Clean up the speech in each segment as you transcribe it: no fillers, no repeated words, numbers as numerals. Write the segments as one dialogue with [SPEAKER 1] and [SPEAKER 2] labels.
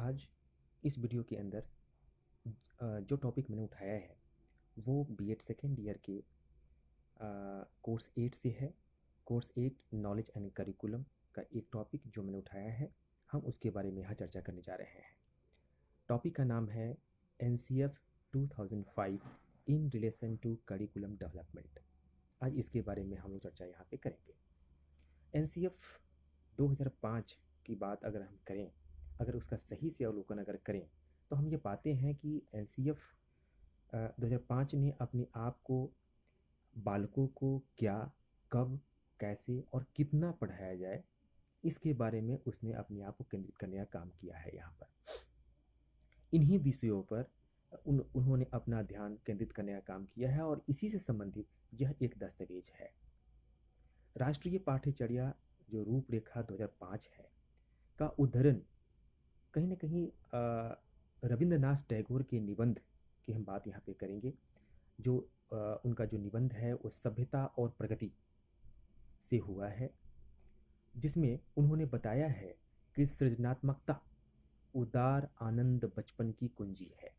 [SPEAKER 1] आज इस वीडियो के अंदर जो टॉपिक मैंने उठाया है वो बीएड सेकेंड ईयर के कोर्स 8 से है। कोर्स 8 नॉलेज एंड करिकुलम का एक टॉपिक जो मैंने उठाया है, हम उसके बारे में यहाँ चर्चा करने जा रहे हैं। टॉपिक का नाम है NCF 2005 in relation to curriculum development. आज इसके बारे में हम लोग चर्चा यहाँ पे करेंगे। NCF 2005 की बात अगर हम करें, अगर उसका सही से अवलोकन अगर करें तो हम ये पाते हैं कि NCF 2005 ने अपने आप को, बालकों को क्या, कब, कैसे और कितना पढ़ाया जाए, इसके बारे में उसने अपने आप को केंद्रित करने का काम किया है। यहाँ पर इन्हीं विषयों पर उन्होंने अपना ध्यान केंद्रित करने का काम किया है और इसी से संबंधित यह एक दस्तावेज है। राष्ट्रीय पाठ्यचर्या जो रूपरेखा 2005 है का उद्धरण कहीं ना कहीं रविंद्रनाथ टैगोर के निबंध की हम बात यहाँ पे करेंगे। जो उनका जो निबंध है वो सभ्यता और प्रगति से हुआ है, जिसमें उन्होंने बताया है कि सृजनात्मकता उदार आनंद बचपन की कुंजी है।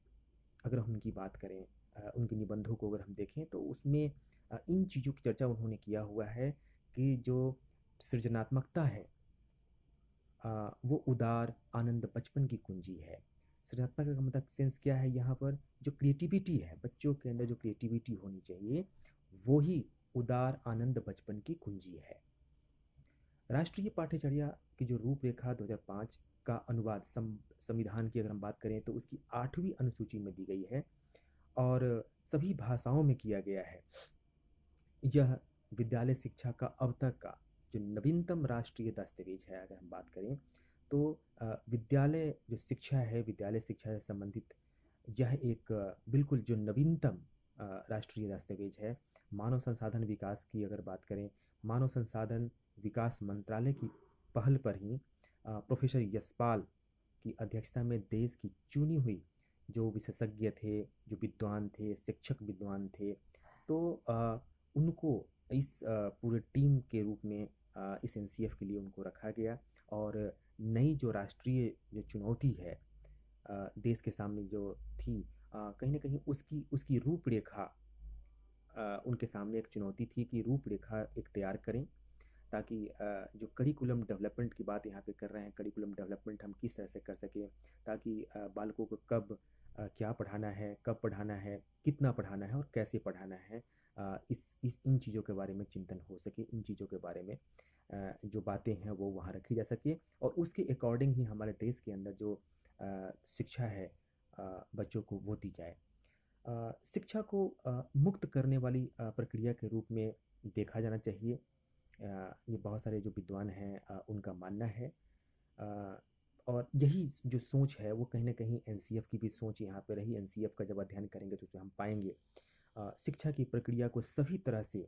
[SPEAKER 1] अगर हम उनकी बात करें, उनके निबंधों को अगर हम देखें तो उसमें इन चीज़ों की चर्चा उन्होंने किया हुआ है कि जो सृजनात्मकता है वो उदार आनंद बचपन की कुंजी है। सृजनात्मक का मतलब सेंस क्या है, यहाँ पर जो क्रिएटिविटी है, बच्चों के अंदर जो क्रिएटिविटी होनी चाहिए वो ही उदार आनंद बचपन की कुंजी है। राष्ट्रीय पाठ्यचर्या की जो रूपरेखा 2005 का अनुवाद संविधान की अगर हम बात करें तो उसकी 8वीं अनुसूची में दी गई है और सभी भाषाओं में किया गया है। यह विद्यालय शिक्षा का अब तक का जो नवीनतम राष्ट्रीय दस्तावेज है। अगर हम बात करें तो विद्यालय जो शिक्षा है, विद्यालय शिक्षा से संबंधित यह एक बिल्कुल जो नवीनतम राष्ट्रीय दस्तावेज है। मानव संसाधन विकास की अगर बात करें, मानव संसाधन विकास मंत्रालय की पहल पर ही प्रोफेसर यशपाल की अध्यक्षता में देश की चुनी हुई जो विशेषज्ञ थे, जो विद्वान थे, शिक्षक विद्वान थे, तो उनको इस पूरे टीम के रूप में इस NCF के लिए उनको रखा गया और नई जो राष्ट्रीय जो चुनौती है देश के सामने जो थी, कहीं ना कहीं उसकी उसकी रूपरेखा उनके सामने एक चुनौती थी कि रूपरेखा एक तैयार करें ताकि जो करिकुलम डेवलपमेंट की बात यहाँ पे कर रहे हैं, करिकुलम डेवलपमेंट हम किस तरह से कर सकें ताकि बालकों को कब क्या पढ़ाना है, कब पढ़ाना है, कितना पढ़ाना है और कैसे पढ़ाना है, इस इन चीज़ों के बारे में चिंतन हो सके, इन चीज़ों के बारे में जो बातें हैं वो वहाँ रखी जा सके और उसके अकॉर्डिंग ही हमारे देश के अंदर जो शिक्षा है बच्चों को वो दी जाए। शिक्षा को मुक्त करने वाली प्रक्रिया के रूप में देखा जाना चाहिए। ये बहुत सारे जो विद्वान हैं उनका मानना है और यही जो सोच है वो कहीं ना कहीं NCF की भी सोच यहाँ पे रही। NCF का जब अध्ययन करेंगे तो उसमें हम पाएंगे शिक्षा की प्रक्रिया को सभी तरह से,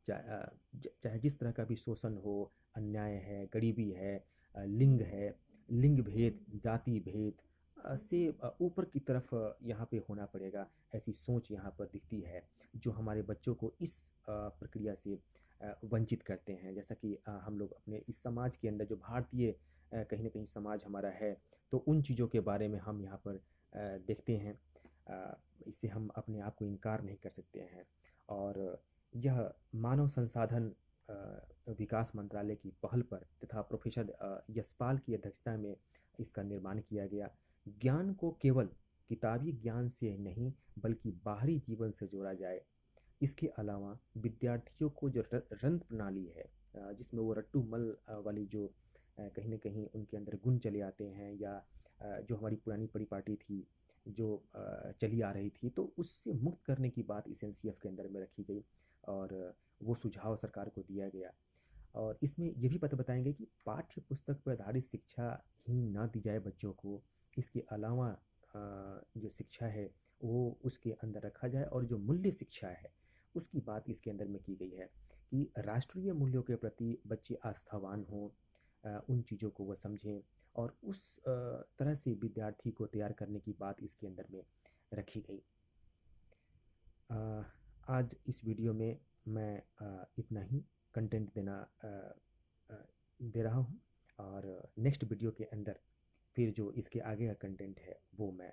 [SPEAKER 1] चाहे जिस तरह का भी शोषण हो, अन्याय है, गरीबी है, लिंग है, लिंग भेद, जाति भेद से ऊपर की तरफ यहाँ पे होना पड़ेगा, ऐसी सोच यहाँ पर दिखती है जो हमारे बच्चों को इस प्रक्रिया से वंचित करते हैं। जैसा कि हम लोग अपने इस समाज के अंदर जो भारतीय कहीं ना कहीं समाज हमारा है, तो उन चीज़ों के बारे में हम यहाँ पर देखते हैं। इससे हम अपने आप को इनकार नहीं कर सकते हैं और यह मानव संसाधन विकास मंत्रालय की पहल पर तथा प्रोफेसर यशपाल की अध्यक्षता में इसका निर्माण किया गया। ज्ञान को केवल किताबी ज्ञान से नहीं बल्कि बाहरी जीवन से जोड़ा जाए। इसके अलावा विद्यार्थियों को जो रंग प्रणाली है, जिसमें वो रट्टू मल वाली जो कहीं ना कहीं उनके अंदर गुण चले आते हैं, या जो हमारी पुरानी परिपाटी थी जो चली आ रही थी, तो उससे मुक्त करने की बात इस NCF के अंदर में रखी गई और वो सुझाव सरकार को दिया गया। और इसमें ये भी बताएंगे कि पाठ्य पुस्तक पर आधारित शिक्षा ही ना दी जाए बच्चों को, इसके अलावा जो शिक्षा है वो उसके अंदर रखा जाए और जो मूल्य शिक्षा है उसकी बात इसके अंदर में की गई है कि राष्ट्रीय मूल्यों के प्रति बच्चे आस्थावान हों, उन चीज़ों को वो समझें और उस तरह से विद्यार्थी को तैयार करने की बात इसके अंदर में रखी गई। आज इस वीडियो में मैं इतना ही कंटेंट देना दे रहा हूँ और नेक्स्ट वीडियो के अंदर फिर जो इसके आगे का कंटेंट है वो मैं